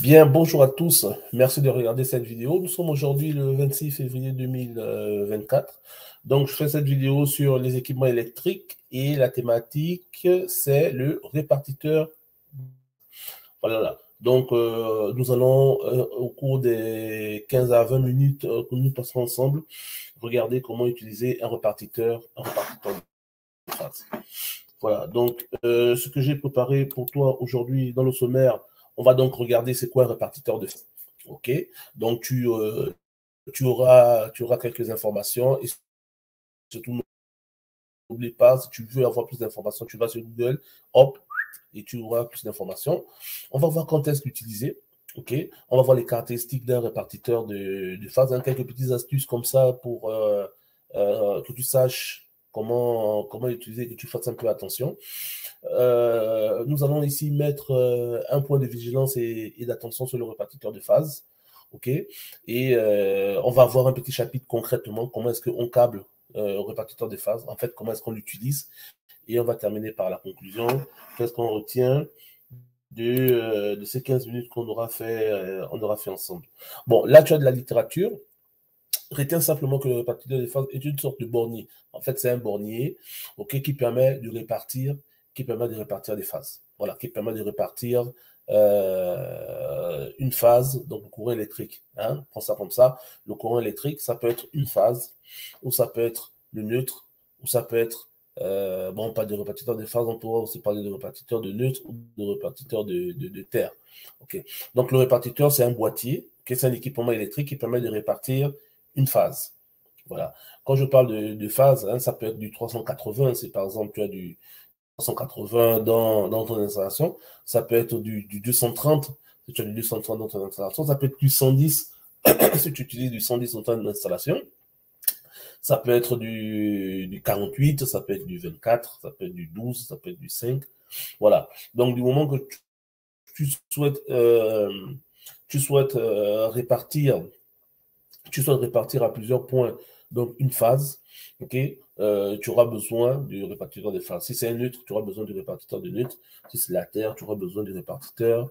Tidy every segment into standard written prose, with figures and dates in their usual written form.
Bien, bonjour à tous. Merci de regarder cette vidéo. Nous sommes aujourd'hui le 26 février 2024. Donc, je fais cette vidéo sur les équipements électriques et la thématique, c'est le répartiteur. Voilà. Donc, nous allons, au cours des 15 à 20 minutes que nous passerons ensemble, regarder comment utiliser un répartiteur de phase. Voilà, donc ce que j'ai préparé pour toi aujourd'hui dans le sommaire, on va donc regarder c'est quoi un répartiteur de phase. OK? Donc tu auras quelques informations et surtout n'oublie pas, si tu veux avoir plus d'informations, tu vas sur Google, hop, et tu auras plus d'informations. On va voir quand est-ce l'utiliser. OK? On va voir les caractéristiques d'un répartiteur de phase, hein, quelques petites astuces comme ça pour que tu saches comment l'utiliser, que tu fasses un peu attention. Nous allons ici mettre un point de vigilance et d'attention sur le répartiteur de phase. OK? Et on va voir un petit chapitre concrètement, comment est-ce qu'on câble au répartiteur de phase, en fait, comment est-ce qu'on l'utilise. Et on va terminer par la conclusion. Qu'est-ce qu'on retient de ces 15 minutes qu'on aura fait ensemble. Bon, là, tu as de la littérature. Retiens simplement que le répartiteur de phase est une sorte de bornier. En fait, c'est un bornier, okay, qui permet de répartir des phases. Voilà, qui permet de répartir une phase, donc le courant électrique. Hein, prends ça comme ça. Le courant électrique, ça peut être une phase, ou ça peut être le neutre, ou ça peut être, bon, pas de répartiteur de phase, on pourra aussi parler de répartiteur de neutre ou de répartiteur de terre. Okay. Donc, le répartiteur, c'est un boîtier, okay, c'est un équipement électrique qui permet de répartir une phase. Voilà. Quand je parle de phase, hein, ça peut être du 380, si par exemple tu as du 380 dans ton installation, ça peut être du 230, si tu as du 230 dans ton installation, ça peut être du 110, si tu utilises du 110 dans ton installation, ça peut être du 48, ça peut être du 24, ça peut être du 12, ça peut être du 5, voilà. Donc du moment que tu souhaites, répartir à plusieurs points, donc une phase, ok, tu auras besoin du répartiteur de phase. Si c'est un neutre, tu auras besoin du répartiteur de neutre. Si c'est la terre, tu auras besoin du répartiteur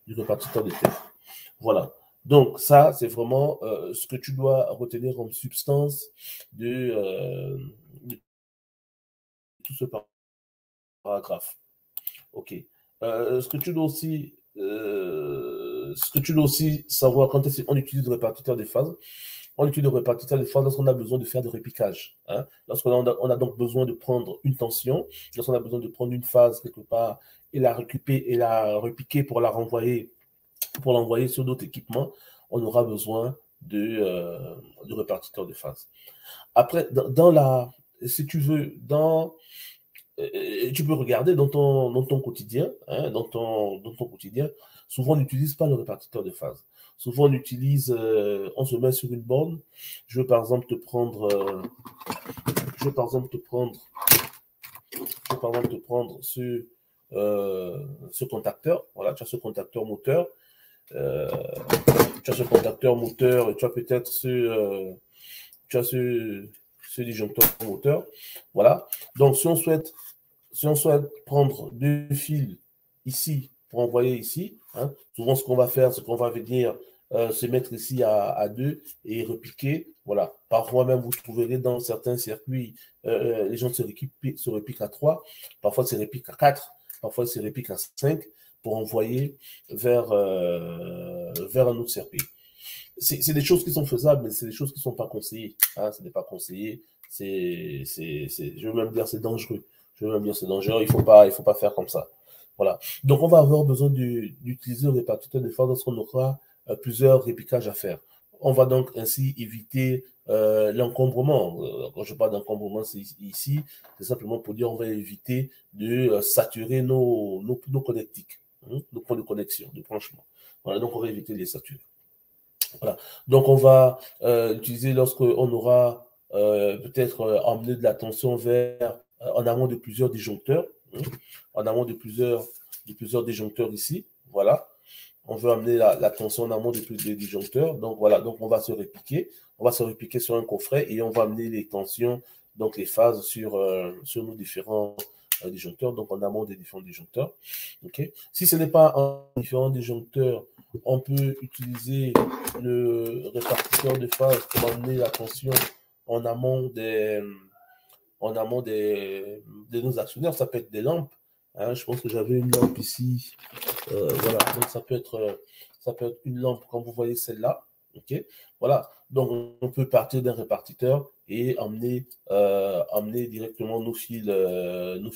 de terre. Voilà. Donc ça, c'est vraiment ce que tu dois retenir comme substance de tout ce paragraphe. Ok. Ce que tu dois aussi savoir quand on utilise le répartiteur des phases, on utilise le répartiteur des phases lorsqu'on a besoin de faire de répiquage. Hein. On a donc besoin de prendre une tension, lorsqu'on a besoin de prendre une phase quelque part et la repiquer pour l'envoyer sur d'autres équipements, on aura besoin de répartiteur de phase. Après, si tu veux, tu peux regarder dans ton quotidien, hein, dans ton quotidien, souvent on n'utilise pas le répartiteur de phase. Souvent on se met sur une borne. Je veux par exemple te prendre, ce contacteur. Voilà, tu as ce contacteur moteur. Euh, tu as ce contacteur moteur et tu as peut-être ce disjoncteur moteur. Voilà. Donc si on souhaite prendre deux fils ici pour envoyer ici, hein, souvent ce qu'on va faire, c'est qu'on va venir se mettre ici à 2 et repiquer. Voilà. Parfois même, vous trouverez dans certains circuits, les gens se repiquent à 3, parfois se repiquent à 4, parfois se repiquent à 5 pour envoyer vers un autre circuit. C'est des choses qui sont faisables, mais c'est des choses qui ne sont pas conseillées. Hein, ce n'est pas conseillé. Je veux même dire c'est dangereux. C'est dangereux. Il faut pas faire comme ça. Voilà. Donc, on va avoir besoin d'utiliser le répartiteur de phase lorsqu'on aura plusieurs répiquages à faire. On va donc ainsi éviter l'encombrement. Quand je parle d'encombrement ici, c'est simplement pour dire on va éviter de saturer nos connectiques, hein, nos points de connexion, de branchement. Voilà, donc on va éviter de les saturer. Voilà. Donc, on va l'utiliser lorsqu'on aura peut-être emmené de la tension en amont de plusieurs disjoncteurs. Hein, en amont de plusieurs disjoncteurs ici. Voilà. On veut amener la tension en amont des disjoncteurs. Donc, voilà. Donc, on va se répiquer. On va se répiquer sur un coffret et on va amener les tensions, donc les phases sur nos différents disjoncteurs, donc en amont des différents disjoncteurs. Okay. Si ce n'est pas un différent disjoncteur, on peut utiliser le répartiteur de phase pour amener la tension en amont de nos actionnaires. Ça peut être des lampes. Hein, je pense que j'avais une lampe ici. Voilà, donc ça peut être une lampe, comme vous voyez celle-là. Ok, voilà. Donc on peut partir d'un répartiteur et emmener directement nos fils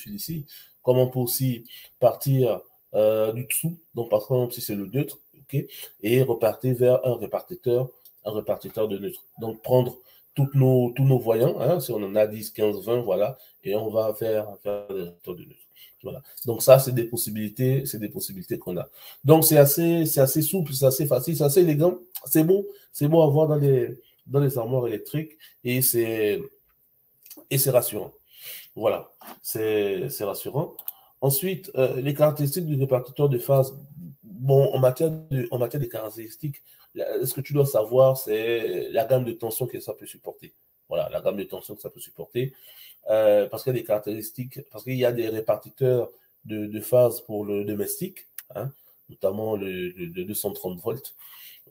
ici. Comme on peut aussi partir du dessous, donc par exemple si c'est le neutre, ok, et repartir vers un répartiteur de neutre. Donc prendre tous nos voyants, hein, si on en a 10, 15, 20, voilà, et on va faire des répartiteurs de neutre. Voilà. Donc ça, c'est des possibilités qu'on a. Donc c'est assez souple, c'est assez facile, c'est assez élégant, c'est beau à voir dans les armoires électriques et c'est rassurant. Voilà, c'est rassurant. Ensuite, les caractéristiques du répartiteur de phase. Bon, en matière de caractéristiques, ce que tu dois savoir, c'est la gamme de tension que ça peut supporter. Voilà, la gamme de tension que ça peut supporter. Parce qu'il y a des caractéristiques, parce qu'il y a des répartiteurs de phase pour le domestique, hein, notamment le 230 volts.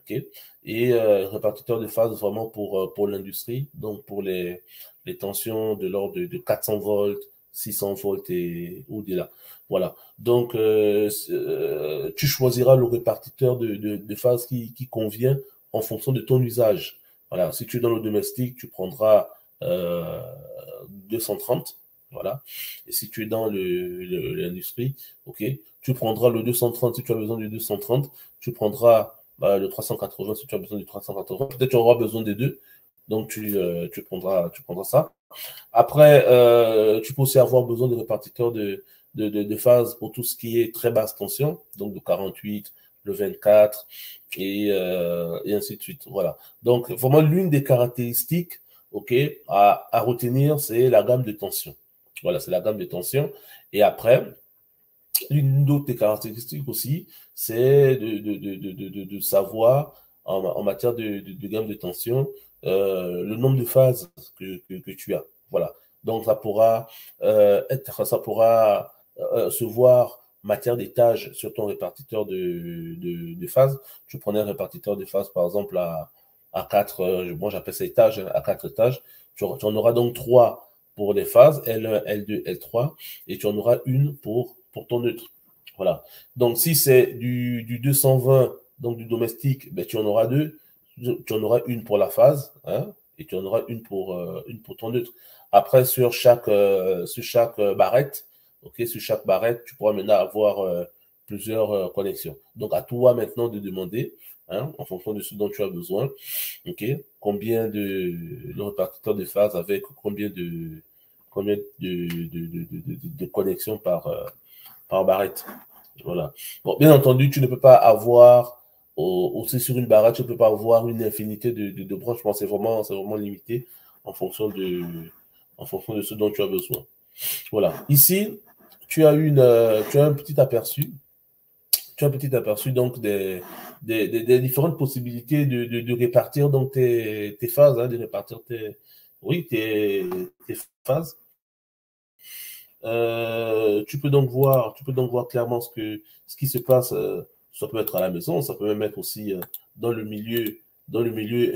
Okay, et répartiteur de phase vraiment pour l'industrie, donc pour les tensions de l'ordre de 400 volts, 600 volts et au-delà. Voilà. Donc, tu choisiras le répartiteur de phase qui convient en fonction de ton usage. Voilà. Si tu es dans le domestique, tu prendras 230. Voilà. Et si tu es dans l'industrie, ok, tu prendras le 230 si tu as besoin du 230. Tu prendras le 380 si tu as besoin du 380. Peut-être tu auras besoin des deux. Donc, tu prendras ça. Après, tu peux aussi avoir besoin de répartiteurs de phase pour tout ce qui est très basse tension, donc de 48, le 24 et ainsi de suite. Voilà. Donc, vraiment, l'une des caractéristiques à retenir, c'est la gamme de tension. Voilà, c'est la gamme de tension. Et après, une d'autres des caractéristiques aussi, c'est de savoir en matière de gamme de tension le nombre de phases que tu as. Voilà. Donc ça pourra se voir en matière d'étage sur ton répartiteur de phases. Tu prenais un répartiteur de phases par exemple à 4, moi j'appelle ça étage, à 4 étages. Tu en auras donc 3 pour les phases, L1, L2, L3, et tu en auras une pour ton neutre. Voilà. Donc, si c'est du 220, donc du domestique, ben, tu en auras deux. Tu en auras une pour la phase, hein, et tu en auras une pour ton neutre. Après, sur chaque barrette, sur chaque barrette, tu pourras maintenant avoir plusieurs connexions. Donc, à toi maintenant de demander, hein, en fonction de ce dont tu as besoin, combien le répartiteur de phase avec combien de connexions par barrette. Voilà. Bon, bien entendu, tu ne peux pas avoir, aussi sur une barrette, tu ne peux pas avoir une infinité de branches. C'est vraiment limité en fonction de ce dont tu as besoin. Voilà. Ici, tu as un petit aperçu. Tu as un petit aperçu donc des différentes possibilités de répartir donc tes phases, hein, de répartir tes phases. Tu peux donc voir clairement ce qui se passe. Ça peut être à la maison, ça peut même être aussi dans le milieu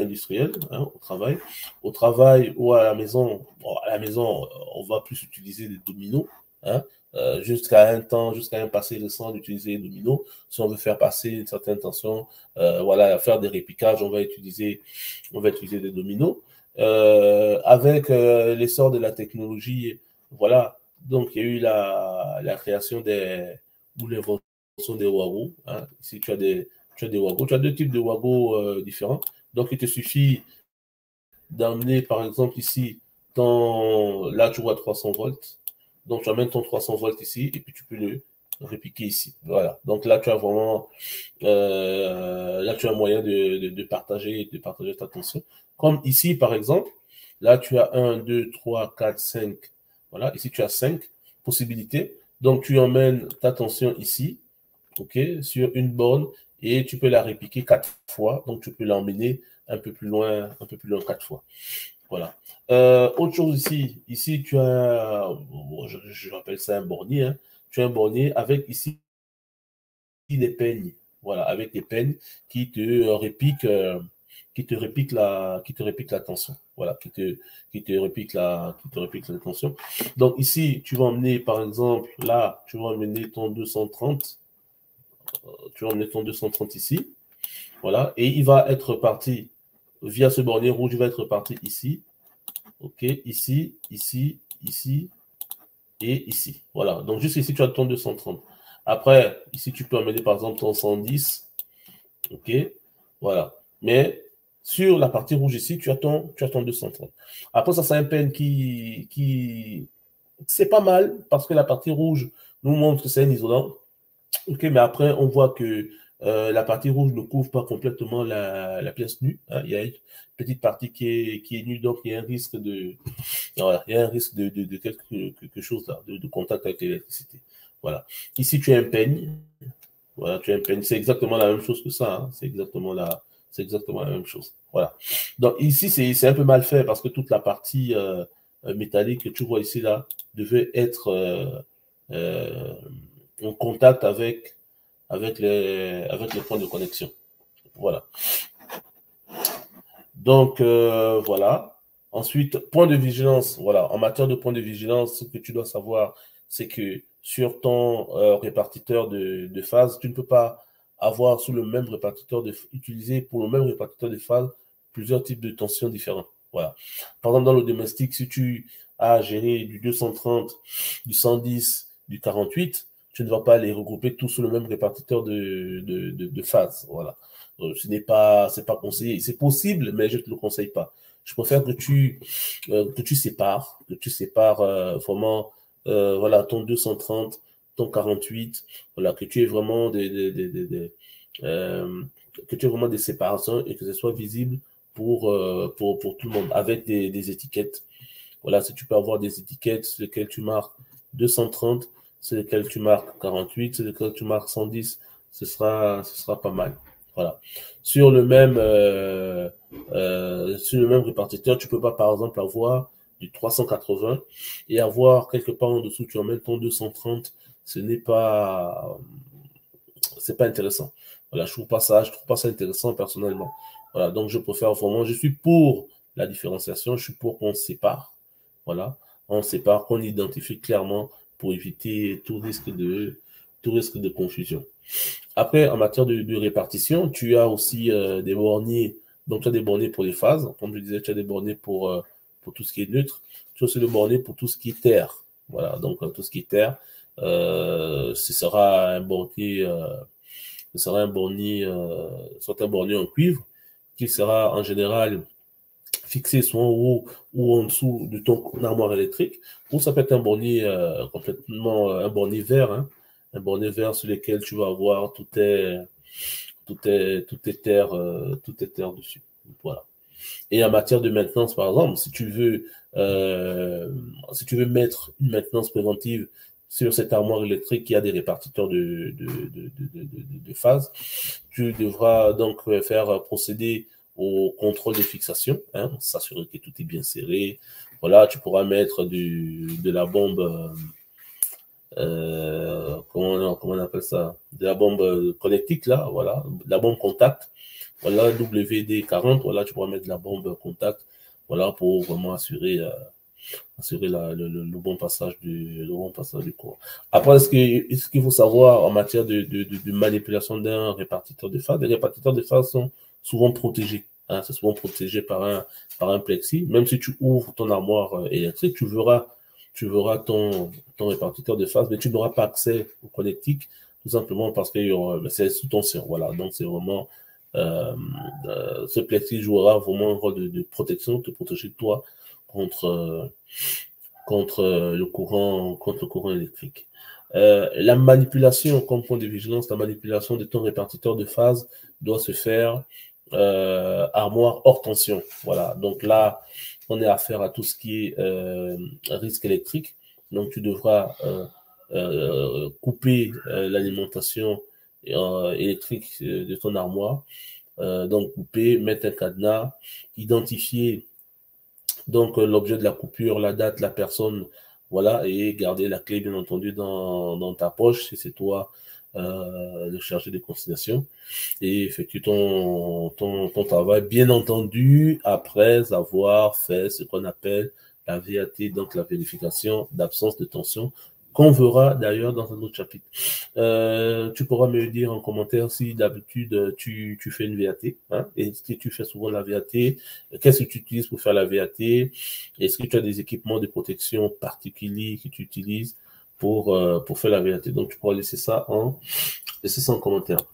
industriel, hein, au travail. Au travail ou à la maison, bon, à la maison, on va plus utiliser des dominos, hein, jusqu'à un passé récent d'utiliser les dominos. Si on veut faire passer une certaine tension, voilà, faire des répliquages, on va utiliser des dominos. Avec l'essor de la technologie, voilà. Donc, il y a eu la création ou l'invention des wagons. Hein. Ici, tu as des wagons. Tu as deux types de wagons différents. Donc, il te suffit d'emmener, par exemple, ici, là, tu vois 300 volts. Donc, tu amènes ton 300 volts ici et puis tu peux le répliquer ici. Voilà. Donc, là, tu as vraiment un moyen de partager ta tension. Comme ici, par exemple, là, tu as 1, 2, 3, 4, 5. Voilà, ici, tu as 5 possibilités. Donc, tu emmènes ta tension ici, sur une borne et tu peux la répliquer 4 fois. Donc, tu peux l'emmener un peu plus loin 4 fois. Voilà. Autre chose ici, tu as, je rappelle ça un bornier, hein. Tu as un bornier avec ici des peignes. voilà, avec des peines qui te répiquent, qui te répique la tension. Voilà, qui te répique la tension. Donc ici, tu vas emmener, par exemple, là, tu vas emmener ton 230. Tu vas emmener ton 230 ici. Voilà. Et il va être parti via ce bornier rouge, il va être parti ici. OK, ici, ici, ici et ici. Voilà. Donc juste ici, tu as ton 230. Après, ici, tu peux emmener par exemple ton 110. OK, voilà. Mais sur la partie rouge ici, tu as ton 230. Après, ça, c'est un pen qui c'est pas mal parce que la partie rouge nous montre que c'est un isolant. OK, mais après, on voit que la partie rouge ne couvre pas complètement la pièce nue. Hein. Il y a une petite partie qui est nue, donc il y a un risque de, voilà, il y a un risque de quelque chose là, de contact avec l'électricité. Voilà. Ici, tu as un peigne. Voilà, tu as un peigne. C'est exactement la même chose que ça. Hein. C'est exactement la même chose. Voilà. Donc ici, c'est un peu mal fait parce que toute la partie métallique que tu vois ici là devait être euh, en contact avec les points de connexion. Voilà. Donc, voilà. Ensuite, point de vigilance. Voilà. En matière de point de vigilance, ce que tu dois savoir, c'est que sur ton répartiteur de phase, tu ne peux pas avoir sous le même répartiteur utiliser pour le même répartiteur de phase plusieurs types de tensions différents. Voilà. Par exemple, dans le domestique, si tu as géré du 230, du 110, du 48, tu ne vas pas les regrouper tous sous le même répartiteur de phase. Voilà. C'est pas conseillé. C'est possible, mais je ne te le conseille pas. Je préfère que tu sépares vraiment, voilà, ton 230, ton 48, voilà, que tu aies vraiment euh, que tu aies vraiment des séparations et que ce soit visible pour tout le monde, avec des étiquettes. Voilà, si tu peux avoir des étiquettes sur lesquelles tu marques 230, sur lesquelles tu marques 48, sur lesquelles tu marques 110, ce sera pas mal. Voilà. Sur le même répartiteur, tu peux pas, par exemple, avoir du 380 et avoir quelque part en dessous, tu emmènes ton 230. C'est pas intéressant. Voilà, je trouve pas ça intéressant personnellement. Voilà, donc je préfère vraiment, je suis pour la différenciation, je suis pour qu'on sépare. Voilà, on sépare, qu'on identifie clairement pour éviter tout risque de confusion. Après, en matière de répartition, tu as aussi des borniers. Donc, tu as des borniers pour les phases. Comme je disais, tu as des borniers pour tout ce qui est neutre. Tu as aussi des borniers pour tout ce qui est terre. Voilà, donc tout ce qui est terre, ce sera un bornier, soit un bornier en cuivre, qui sera en général fixé soit en haut ou en dessous de ton armoire électrique, ou ça peut être un bornier complètement, un bornier vert, hein, un bornier vert sur lequel tu vas avoir tout est terre dessus. Voilà. Et en matière de maintenance, par exemple, si tu veux mettre une maintenance préventive sur cette armoire électrique qui a des répartiteurs de phase, tu devras donc faire procéder au contrôle de fixation, hein, s'assurer que tout est bien serré. Voilà, tu pourras mettre de la bombe, comment on appelle ça, de la bombe connectique, là, voilà, de la bombe contact. Voilà, WD-40, voilà, tu pourras mettre de la bombe contact, voilà, pour vraiment assurer le bon passage du courant. Après, ce qu'il faut savoir en matière de manipulation d'un répartiteur de phase, les répartiteurs de phase sont souvent protégés. Hein, c'est souvent protégé par un plexi. Même si tu ouvres ton armoire électrique, tu verras ton répartiteur de phase, mais tu n'auras pas accès au connectique, tout simplement parce que c'est sous tension. Voilà, donc c'est vraiment euh, ce plexi jouera vraiment un rôle de protection, de protéger toi contre contre le courant électrique. La manipulation, comme point de vigilance, la manipulation de ton répartiteur de phase doit se faire armoire hors tension. Voilà. Donc là, on est affaire à tout ce qui est risque électrique. Donc tu devras couper l'alimentation électrique de ton armoire. Donc couper, mettre un cadenas, identifier donc, l'objet de la coupure, la date, la personne, voilà, et garder la clé, bien entendu, dans ta poche, si c'est toi le chargé de consignation, et effectue ton travail, bien entendu, après avoir fait ce qu'on appelle la VAT, donc la vérification d'absence de tension, qu'on verra d'ailleurs dans un autre chapitre. Tu pourras me dire en commentaire si d'habitude tu fais une VAT, hein, est-ce que tu fais souvent la VAT, qu'est-ce que tu utilises pour faire la VAT, est-ce que tu as des équipements de protection particuliers que tu utilises pour faire la VAT. Donc tu pourras laisser ça en commentaire.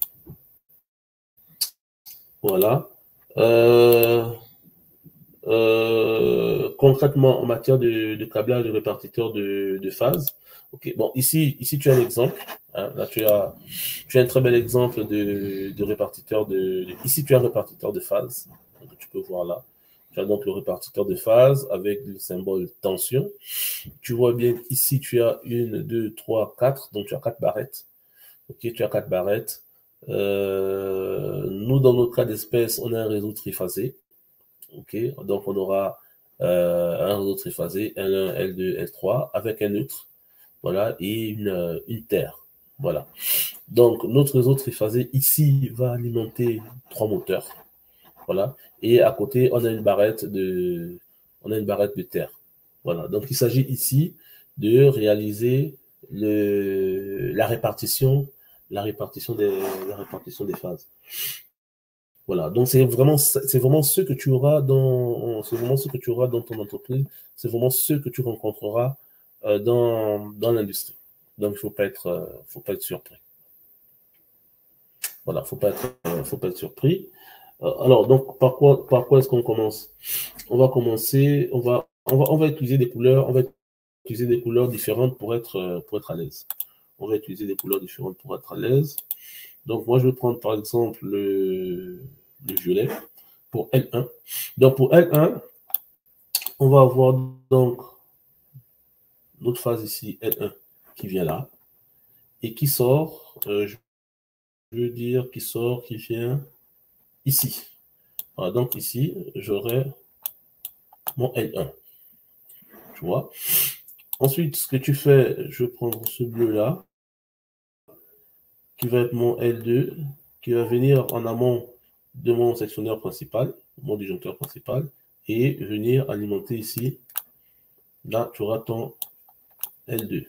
Voilà. Concrètement, en matière de câblage de répartiteur de phase, ok, bon, ici tu as un exemple, hein, là tu as un très bel exemple de répartiteur ici tu as un répartiteur de phase, donc tu peux voir là, tu as donc le répartiteur de phase avec le symbole tension, tu vois bien ici tu as 1, 2, 3, 4, donc tu as 4 barrettes, ok, tu as 4 barrettes, nous dans notre cas d'espèce, on a un réseau triphasé. Ok, donc on aura un réseau triphasé, L1, L2, L3, avec un neutre, voilà, et une terre, voilà. Donc notre réseau triphasé ici va alimenter 3 moteurs, voilà, et à côté on a une barrette de terre, voilà. Donc il s'agit ici de réaliser la répartition des phases. Voilà, donc c'est vraiment ce que tu auras dans ton entreprise, c'est vraiment ce que tu rencontreras dans l'industrie. Donc il faut pas être surpris. Voilà, faut pas être surpris. Alors donc par quoi est-ce qu'on commence? On va commencer, on va utiliser des couleurs, différentes pour être à l'aise. On va utiliser des couleurs différentes pour être à l'aise. Donc moi je vais prendre par exemple le violet pour L1. Donc pour L1, on va avoir donc notre phase ici, L1, qui vient là, et qui sort, je veux dire, qui vient ici. Voilà, donc ici, j'aurai mon L1. Tu vois. Ensuite, ce que tu fais, je vais prendre ce bleu-là, qui va être mon L2, qui va venir en amont de mon sectionneur principal, mon disjoncteur principal, et venir alimenter ici. Là, tu auras ton L2.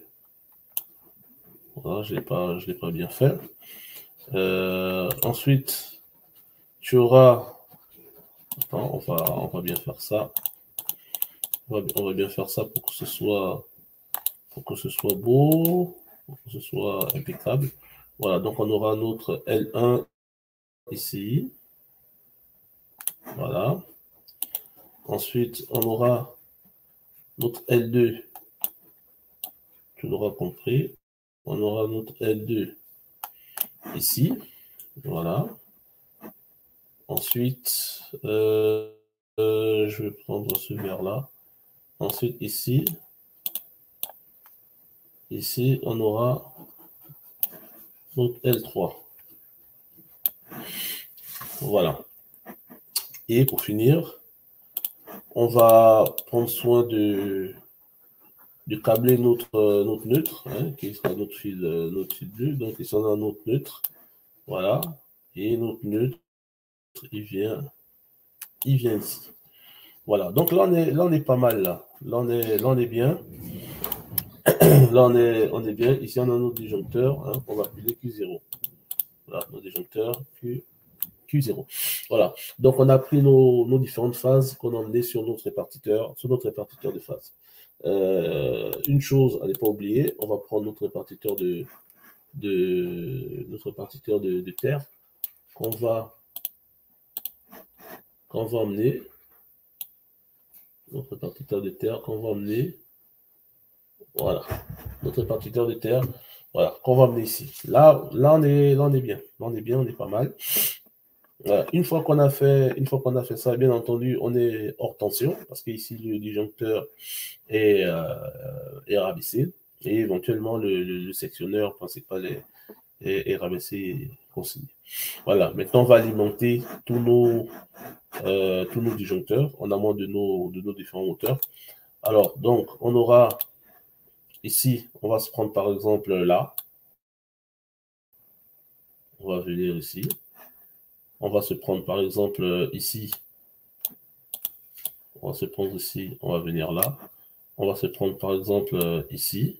Voilà, je ne l'ai pas bien fait. Ensuite, tu auras... Attends, on va bien faire ça. On va bien faire ça pour que ce soit beau, pour que ce soit impeccable. Voilà, donc on aura notre L1 ici. Voilà. Ensuite, on aura notre L2. Tu l'auras compris. On aura notre L2 ici. Voilà. Ensuite, je vais prendre ce vert-là. Ensuite, ici, on aura notre L3. Voilà. Et pour finir, on va prendre soin de câbler notre neutre, hein, qui sera notre fil bleu. Donc ici, on a notre neutre. Voilà. Et notre neutre, il vient ici. Voilà. Donc là, on est pas mal là. Là, on est bien. Là, on est bien. Ici, on a notre disjoncteur, hein, qu'on va appeler Q0. Voilà, notre disjoncteur Q0. Voilà. Donc, on a pris nos différentes phases qu'on a emmenées sur notre répartiteur de phase. Une chose à ne pas oublier, on va prendre notre répartiteur de terre qu'on va emmener. Notre répartiteur de terre qu'on va emmener. Voilà. Notre répartiteur de terre, voilà, qu'on va emmener ici. Là, on est bien. Là, on est bien, on est pas mal. Une fois qu'on a fait ça, bien entendu, on est hors tension, parce qu'ici, le disjoncteur est rabaissé, et éventuellement, le sectionneur principal est rabaissé et consigné. Voilà, maintenant, on va alimenter tous nos disjoncteurs en amont de nos différents moteurs. Alors, donc, on aura ici, on va se prendre par exemple là. on va venir ici. On va se prendre par exemple ici. On va se prendre ici, on va venir là. On va se prendre par exemple ici.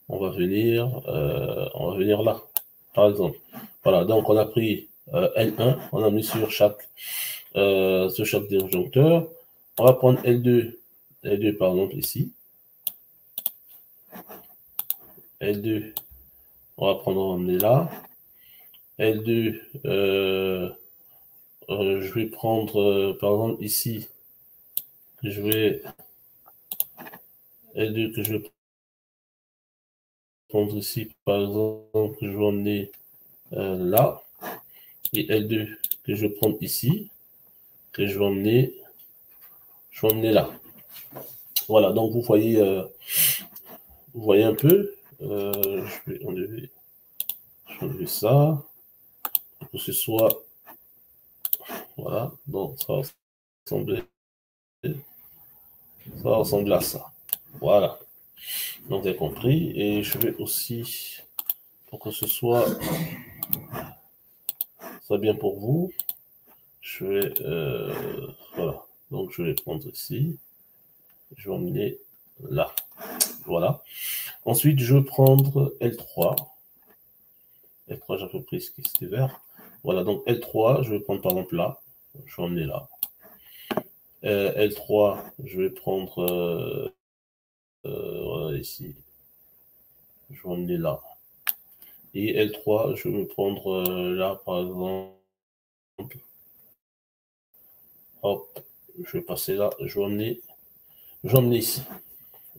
On va venir là, par exemple. Voilà, donc on a pris L1, on a mis sur chaque disjoncteur. On va prendre L2, par exemple ici. L2, on va prendre, on va emmener là. L2, je vais prendre par exemple ici, L2 que je vais prendre ici, par exemple, que je vais emmener là. Et L2 que je vais prendre ici, que je vais emmener là. Voilà, donc vous voyez un peu. Je vais enlever ça pour que ce soit. Voilà, donc ça va ressembler à ça. Voilà, donc vous avez compris. Et je vais aussi, pour que ce soit bien pour vous, je vais voilà, donc je vais prendre ici, je vais emmener là. Voilà. Ensuite, je vais prendre L3. L3, j'ai repris ce qui était vert. Voilà, donc L3, je vais prendre par exemple là. Je vais emmener là. L3, je vais prendre voilà, ici. Je vais emmener là. Et L3, je vais me prendre là, par exemple. Hop, je vais passer là. Je vais emmener ici.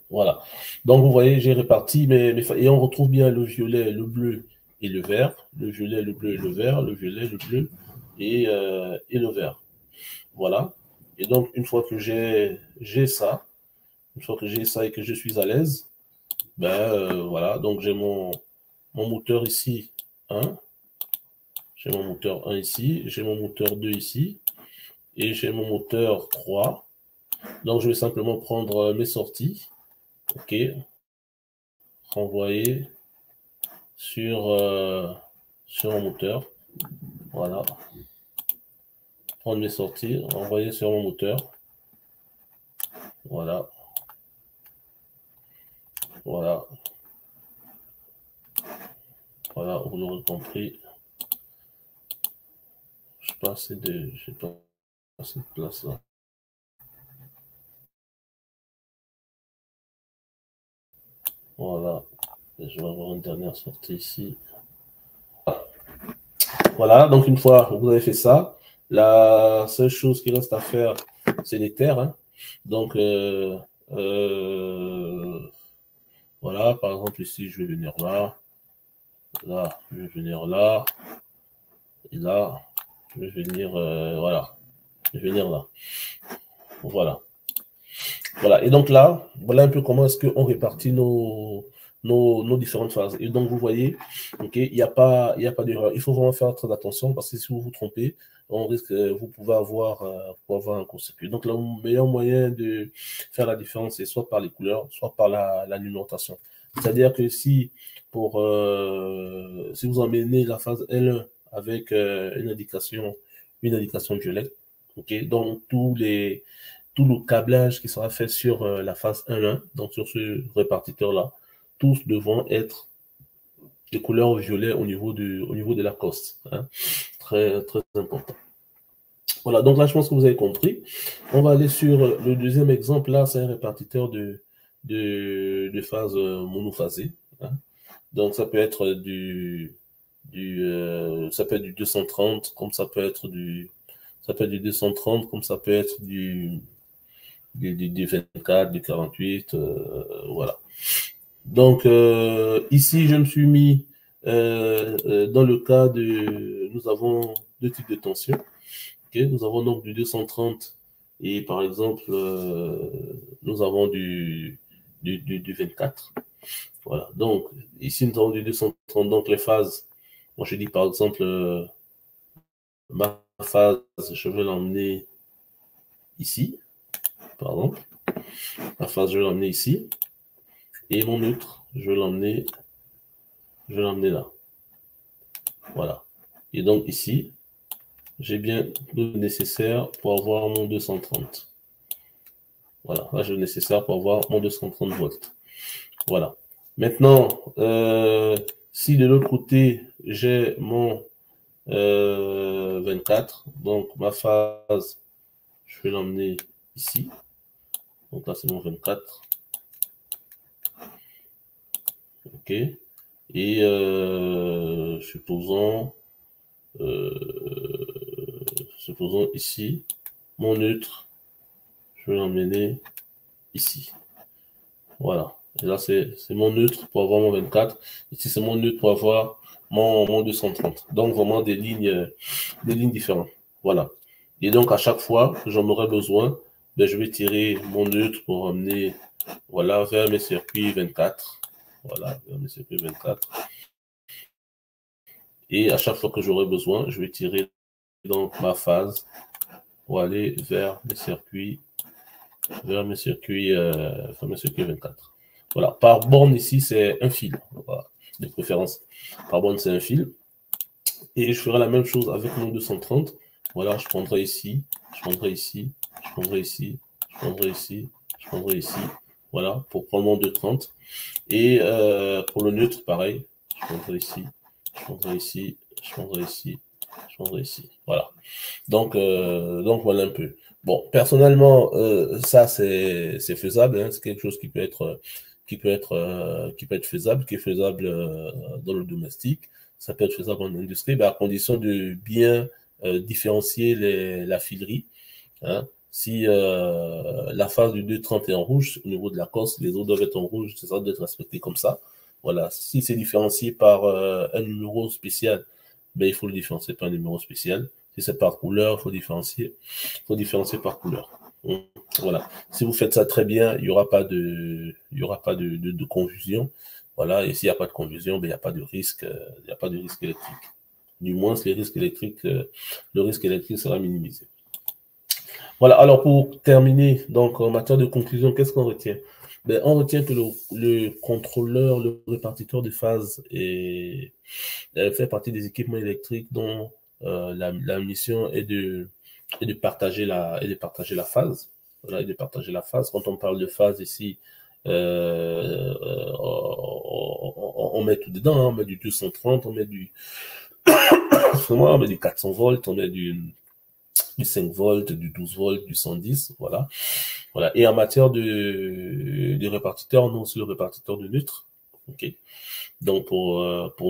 Voilà. Donc, vous voyez, j'ai réparti et on retrouve bien le violet, le bleu et le vert. Le violet, le bleu et le vert. Le violet, le bleu et le vert. Voilà. Et donc, une fois que j'ai ça, et que je suis à l'aise, ben voilà. Donc, j'ai mon moteur ici, 1. J'ai mon moteur 1 ici. J'ai mon moteur 2 ici. Et j'ai mon moteur 3. Donc, je vais simplement prendre mes sorties. OK. Renvoyer sur mon moteur. Voilà. Prendre mes sorties, envoyer sur mon moteur. Voilà. Voilà. Voilà, vous l'aurez compris. Je pas assez de. J'ai pas assez de place là. Voilà. Et je vais avoir une dernière sortie ici. Voilà, donc une fois que vous avez fait ça, la seule chose qui reste à faire, c'est les terres. Hein. Donc, voilà, par exemple, ici, je vais venir là. Là, je vais venir là. Et là, je vais venir, voilà. Je vais venir là. Voilà. Voilà. Et donc là, voilà un peu comment est-ce qu'on répartit nos différentes phases. Et donc, vous voyez, ok, il n'y a pas d'erreur. Il faut vraiment faire très attention parce que si vous vous trompez, on risque, vous pouvez avoir un court-circuit. Donc, le meilleur moyen de faire la différence, c'est soit par les couleurs, soit par la numérotation. C'est-à-dire que si vous emmenez la phase L1 avec une indication violette, ok, donc tout le câblage qui sera fait sur la phase 1.1, donc sur ce répartiteur-là, tous devront être de couleur violet au niveau de la coste. Hein. Très, très important. Voilà, donc là, je pense que vous avez compris. On va aller sur le deuxième exemple. Là, c'est un répartiteur de phase monophasée. Hein. Donc, ça peut être ça peut être du 230, comme ça peut être du 230, comme ça peut être du 24, du 48, voilà. Donc, ici, je me suis mis dans le cas de... Nous avons deux types de tension. Okay, nous avons donc du 230 et par exemple, nous avons du 24. Voilà. Donc, ici, nous avons du 230. Donc, les phases, moi, je dis par exemple, ma phase, je vais l'emmener ici, par exemple. Ma phase, je vais l'emmener ici. Et mon neutre, je vais l'emmener là. Voilà. Et donc ici, j'ai bien le nécessaire pour avoir mon 230. Voilà, là j'ai le nécessaire pour avoir mon 230 volts. Voilà. Maintenant, si de l'autre côté, j'ai mon 24, donc ma phase, je vais l'emmener ici. Donc là, c'est mon 24. OK. Et supposons ici, mon neutre, je vais l'emmener ici. Voilà. Et là, c'est mon neutre pour avoir mon 24. Ici, c'est mon neutre pour avoir mon 230. Donc, vraiment des lignes différentes. Voilà. Et donc, à chaque fois que j'en aurai besoin, ben, je vais tirer mon neutre pour emmener, voilà, vers mes circuits 24. Voilà, vers mes circuits 24. Et à chaque fois que j'aurai besoin, je vais tirer dans ma phase pour aller vers mes circuits 24. Voilà. Par borne ici, c'est un fil. Voilà. De préférence. Par borne, c'est un fil. Et je ferai la même chose avec mon 230. Voilà, je prendrai ici, je prendrai ici, je prendrai ici, je prendrai ici, je prendrai ici. Voilà, pour prendre mon 230. Et pour le neutre, pareil. Je prendrai ici, je prendrai ici, je prendrai ici, je prendrai ici. Voilà. Donc voilà un peu. Bon, personnellement, ça c'est faisable. Hein, c'est quelque chose qui peut être faisable, qui est faisable dans le domestique. Ça peut être faisable en industrie, à condition de bien différencier la filerie. Hein. Si la phase du 230 est en rouge au niveau de la cosse, les autres doivent être en rouge, ça doit être respecté comme ça. Voilà. Si c'est différencié par un numéro spécial, il faut le différencier par un numéro spécial. Si c'est par couleur, il faut différencier par couleur. Voilà. Si vous faites ça très bien, il n'y aura pas de confusion. Voilà. Et s'il n'y a pas de confusion, il n'y a pas de risque, il n'y a pas de risque électrique. Du moins, le risque électrique sera minimisé. Voilà. Alors, pour terminer, donc, en matière de conclusion, qu'est-ce qu'on retient? On retient que le contrôleur, le répartiteur de phase fait partie des équipements électriques dont la mission est de partager la phase. Voilà, et de partager la phase. Quand on parle de phase ici, on met tout dedans, hein, on met du 230, on met du 400 volts, on met du 5 volts, du 12 volts, du 110, voilà. Voilà. Et en matière de répartiteur, on a aussi le répartiteur de neutre. OK. Donc, pour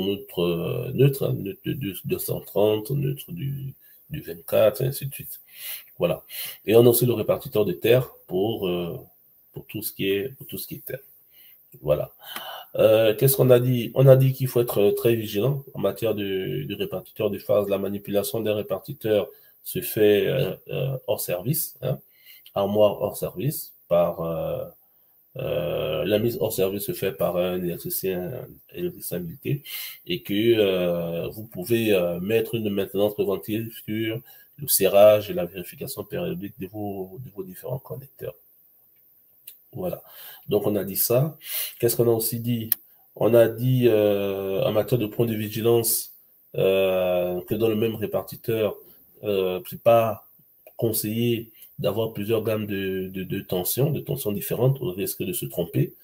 notre neutre, hein, neutre de 230, neutre du 24, et ainsi de suite. Voilà. Et on a aussi le répartiteur de terre pour tout ce qui est terre. Voilà. Qu'est-ce qu'on a dit? On a dit qu'il faut être très vigilant en matière de répartiteur de phase. La manipulation des répartiteurs se fait hors service, hein, armoire hors service, par la mise hors service se fait par un électricien habilité et que vous pouvez mettre une maintenance préventive sur le serrage et la vérification périodique de vos différents connecteurs. Voilà. Donc, on a dit ça. Qu'est-ce qu'on a aussi dit? On a dit, en matière de point de vigilance, que dans le même répartiteur, c'est pas conseillé d'avoir plusieurs gammes de tensions différentes au risque de se tromper.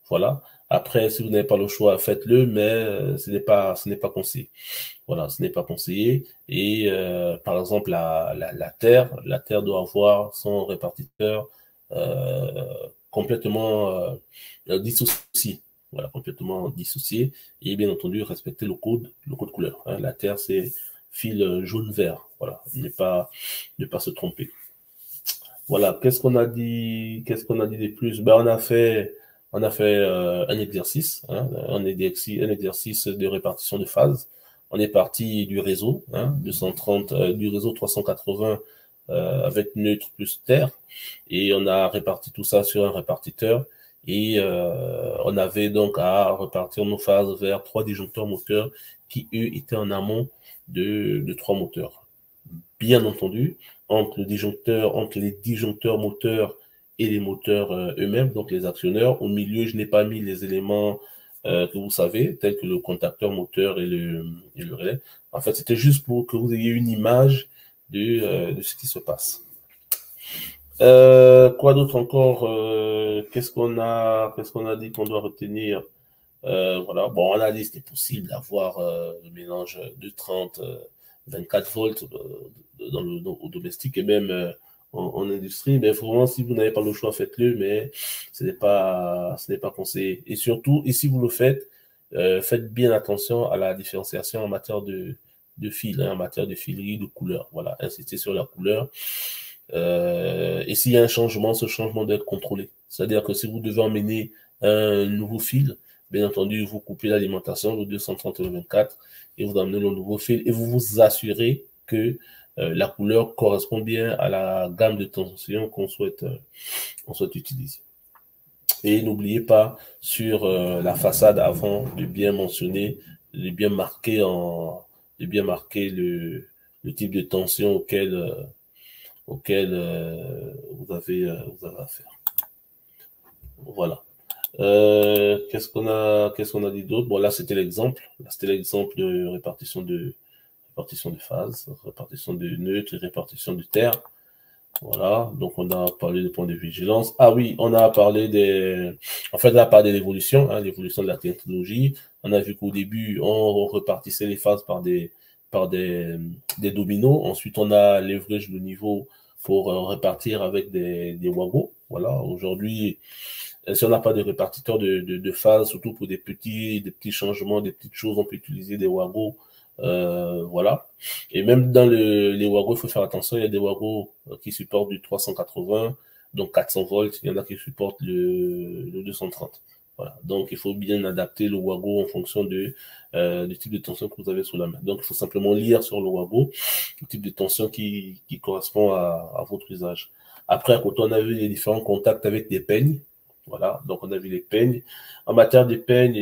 Voilà. Après, si vous n'avez pas le choix, faites-le, mais ce n'est pas conseillé. Voilà, ce n'est pas conseillé. Et par exemple, la terre doit avoir son répartiteur complètement dissocié. Voilà, complètement dissocié. Et bien entendu, respecter le code couleur. Hein. La terre, c'est fil jaune-vert. Voilà, ne pas se tromper. Voilà, qu'est-ce qu'on a dit de plus? On a fait un exercice, hein, un exercice de répartition de phase. On est parti du réseau, hein, 230, du réseau 380 avec neutre plus terre, et on a réparti tout ça sur un répartiteur. Et on avait donc à repartir nos phases vers 3 disjoncteurs moteurs qui, eux, étaient en amont de 3 moteurs. Bien entendu, entre les disjoncteurs moteurs et les moteurs eux-mêmes, donc les actionneurs. Au milieu, je n'ai pas mis les éléments que vous savez, tels que le contacteur moteur et le relais. En fait, c'était juste pour que vous ayez une image de ce qui se passe. Quoi d'autre encore? Qu'est-ce qu'on a dit qu'on doit retenir? Voilà. Bon, on a dit que c'était possible d'avoir le mélange de 30, 24 volts au domestique et même en industrie. Mais vraiment, si vous n'avez pas le choix, faites-le, mais ce n'est pas conseillé. Et surtout, et si vous le faites, faites bien attention à la différenciation en matière de fil, hein, en matière de filerie, de couleur. Voilà, insistez sur la couleur. Et s'il y a un changement, ce changement doit être contrôlé. C'est-à-dire que si vous devez emmener un nouveau fil, bien entendu, vous coupez l'alimentation, le 230 et le 24, et vous amenez le nouveau fil, et vous vous assurez que la couleur correspond bien à la gamme de tension qu'on souhaite utiliser. Et n'oubliez pas sur la façade avant de bien mentionner, de bien marquer le type de tension auquel vous avez affaire. Voilà. Qu'est-ce qu'on a dit d'autre? Bon, là, c'était l'exemple. Là, c'était l'exemple de répartition de phase, répartition de neutres et répartition de terre. Voilà. Donc, on a parlé des points de vigilance. Ah oui, on a parlé en fait, on a parlé de l'évolution, hein, l'évolution de la technologie. On a vu qu'au début, on repartissait les phases par des dominos. Ensuite, on a leverage le niveau pour répartir avec des wagons. Voilà. Aujourd'hui, si on n'a pas de répartiteur de phase, surtout pour des petits changements, des petites choses, on peut utiliser des wagons. Voilà. Et même dans les wagons, il faut faire attention. Il y a des wagons qui supportent du 380, donc 400 volts. Il y en a qui supportent le 230. Voilà. Donc, il faut bien adapter le wagon en fonction du type de tension que vous avez sous la main. Donc, il faut simplement lire sur le wagon le type de tension qui correspond à votre usage. Après, quand on a vu les différents contacts avec des peignes, voilà, donc on a vu les peignes. En matière de peignes,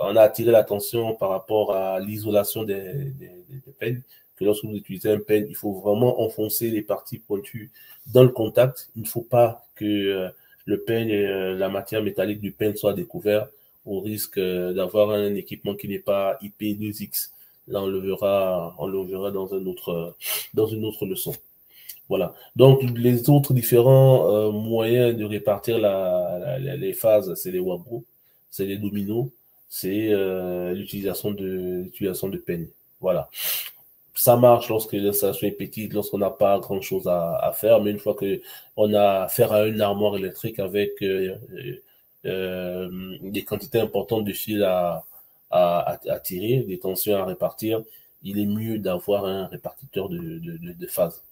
on a attiré l'attention par rapport à l'isolation des peignes, que lorsque vous utilisez un peigne, il faut vraiment enfoncer les parties pointues dans le contact. Il ne faut pas que le peigne, la matière métallique du peigne soit découvert au risque d'avoir un équipement qui n'est pas IP2X. Là, on le verra dans une autre leçon. Voilà. Donc, les autres différents moyens de répartir les phases, c'est les wagons, c'est les dominos, c'est l'utilisation de peignes. Voilà. Ça marche lorsque l'installation est petite, lorsqu'on n'a pas grand-chose à faire, mais une fois qu'on a affaire à une armoire électrique avec des quantités importantes de fils à tirer, des tensions à répartir, il est mieux d'avoir un répartiteur de phase.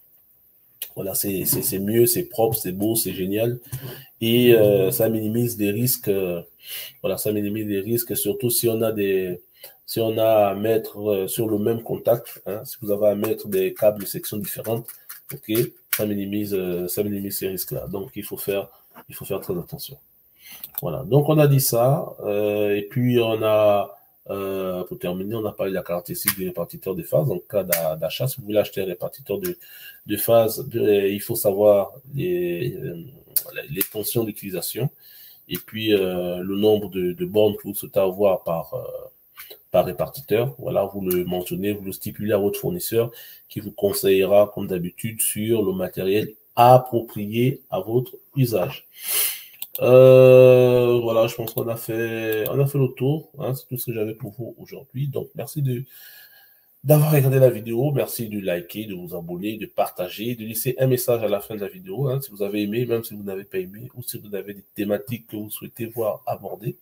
Voilà, c'est mieux, c'est propre, c'est beau, c'est génial. Et ça minimise des risques. Voilà, ça minimise des risques, surtout si on a à mettre sur le même contact, hein, si vous avez à mettre des câbles de section différentes, ok, ça minimise ces risques-là. Donc il faut faire très attention. Voilà, donc on a dit ça, et puis on a pour terminer, on a parlé de la caractéristique du répartiteur de phase. En cas d'achat, si vous voulez acheter un répartiteur de phase, il faut savoir les tensions d'utilisation et puis le nombre de bornes que vous souhaitez avoir par répartiteur. Voilà, vous le mentionnez, vous le stipulez à votre fournisseur qui vous conseillera, comme d'habitude, sur le matériel approprié à votre usage. Voilà, je pense qu'on a fait le tour, hein, c'est tout ce que j'avais pour vous aujourd'hui. Donc, merci d'avoir regardé la vidéo, merci de liker, de vous abonner, de partager, de laisser un message à la fin de la vidéo, hein, si vous avez aimé, même si vous n'avez pas aimé, ou si vous avez des thématiques que vous souhaitez voir abordées.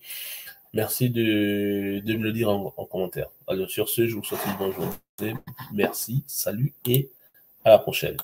Merci de me le dire en commentaire. Alors, sur ce, je vous souhaite une bonne journée. Merci, salut et à la prochaine.